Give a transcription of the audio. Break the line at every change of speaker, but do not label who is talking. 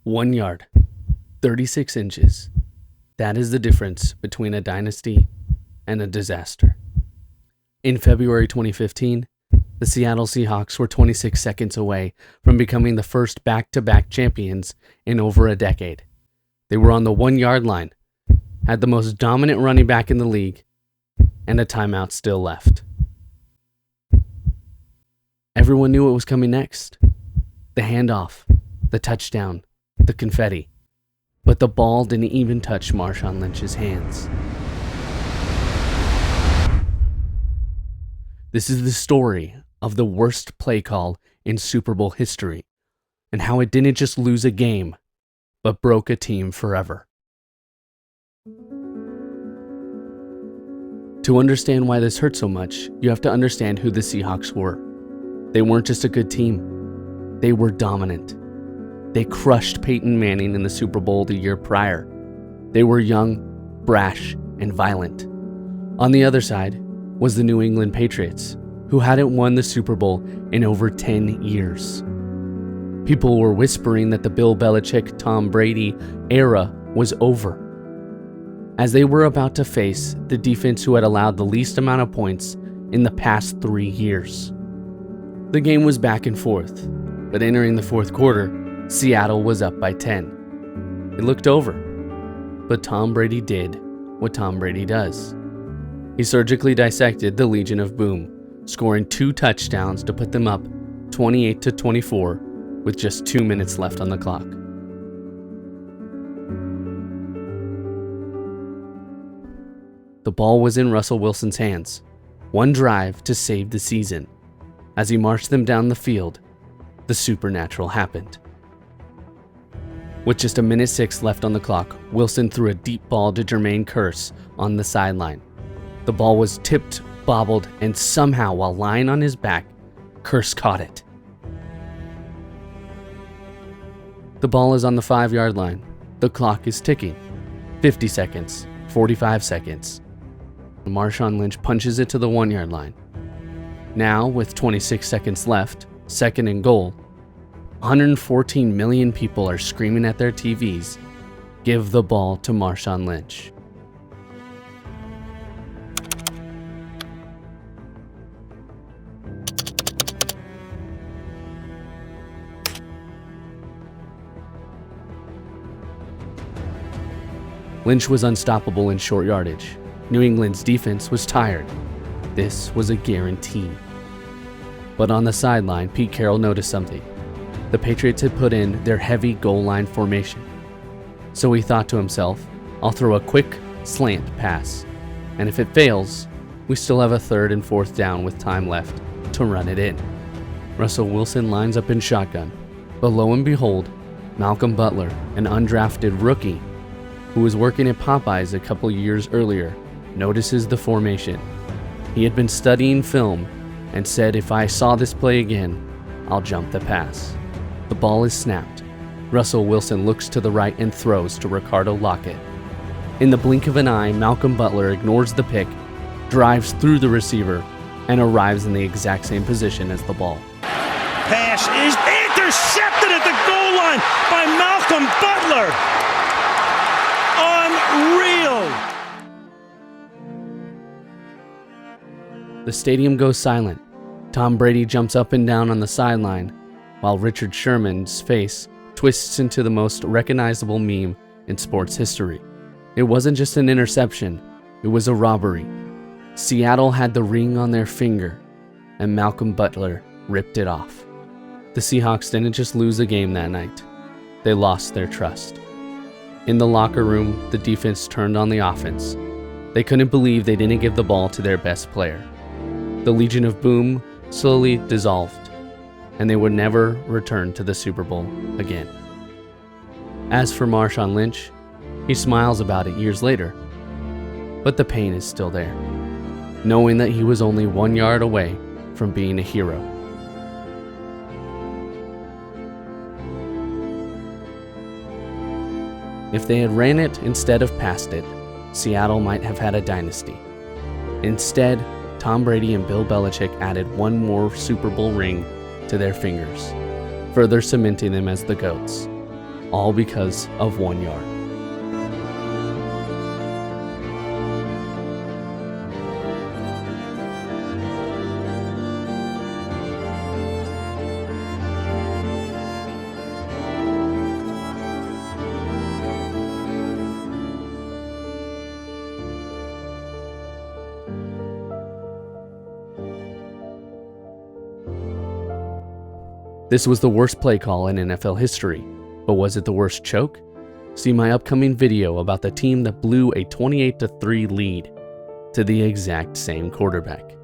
1 yard, 36 inches. That is the difference between a dynasty and a disaster. In February 2015, the Seattle Seahawks were 26 seconds away from becoming the first back-to-back champions in over a decade. They were on the 1 yard line, had the most dominant running back in the league, and a timeout still left. Everyone knew what was coming next. The handoff, the touchdown, the confetti. But the ball didn't even touch Marshawn Lynch's hands. This is the story of the worst play call in Super Bowl history, and how it didn't just lose a game, but broke a team forever. To understand why this hurt so much, you have to understand who the Seahawks were. They weren't just a good team, they were dominant. They crushed Peyton Manning in the Super Bowl the year prior. They were young, brash, and violent. On the other side was the New England Patriots, who hadn't won the Super Bowl in over 10 years. People were whispering that the Bill Belichick, Tom Brady era was over, as they were about to face the defense who had allowed the least amount of points in the past 3 years. The game was back and forth, but entering the fourth quarter, Seattle was up by 10. It looked over, but Tom Brady did what Tom Brady does. He surgically dissected the Legion of Boom, scoring 2 touchdowns to put them up 28-24 with just 2 minutes left on the clock. The ball was in Russell Wilson's hands. One drive to save the season. As he marched them down the field, the supernatural happened. With just 1:06 left on the clock, Wilson threw a deep ball to Jermaine Kearse on the sideline. The ball was tipped, bobbled, and somehow, while lying on his back, Kearse caught it. The ball is on the 5 yard line. The clock is ticking. 50 seconds, 45 seconds. Marshawn Lynch punches it to the 1 yard line. Now, with 26 seconds left, second and goal, 114 million people are screaming at their TVs, "Give the ball to Marshawn Lynch." Lynch was unstoppable in short yardage. New England's defense was tired. This was a guarantee. But on the sideline, Pete Carroll noticed something. The Patriots had put in their heavy goal line formation. So he thought to himself, I'll throw a quick slant pass, and if it fails, we still have a 3rd and 4th down with time left to run it in. Russell Wilson lines up in shotgun, but lo and behold, Malcolm Butler, an undrafted rookie who was working at Popeyes a couple years earlier, notices the formation. He had been studying film and said, if I saw this play again, I'll jump the pass. The ball is snapped. Russell Wilson looks to the right and throws to Ricardo Lockett. In the blink of an eye, Malcolm Butler ignores the pick, drives through the receiver, and arrives in the exact same position as the ball.
Pass is intercepted at the goal line by Malcolm Butler. Unreal.
The stadium goes silent. Tom Brady jumps up and down on the sideline, while Richard Sherman's face twists into the most recognizable meme in sports history. It wasn't just an interception, it was a robbery. Seattle had the ring on their finger, and Malcolm Butler ripped it off. The Seahawks didn't just lose a game that night, they lost their trust. In the locker room, the defense turned on the offense. They couldn't believe they didn't give the ball to their best player. The Legion of Boom slowly dissolved, and they would never return to the Super Bowl again. As for Marshawn Lynch, he smiles about it years later, but the pain is still there, knowing that he was only 1 yard away from being a hero. If they had ran it instead of passed it, Seattle might have had a dynasty. Instead, Tom Brady and Bill Belichick added one more Super Bowl ring to their fingers, further cementing them as the GOATs. all because of 1 yard. This was the worst play call in NFL history, but was it the worst choke? See my upcoming video about the team that blew a 28-3 lead to the exact same quarterback.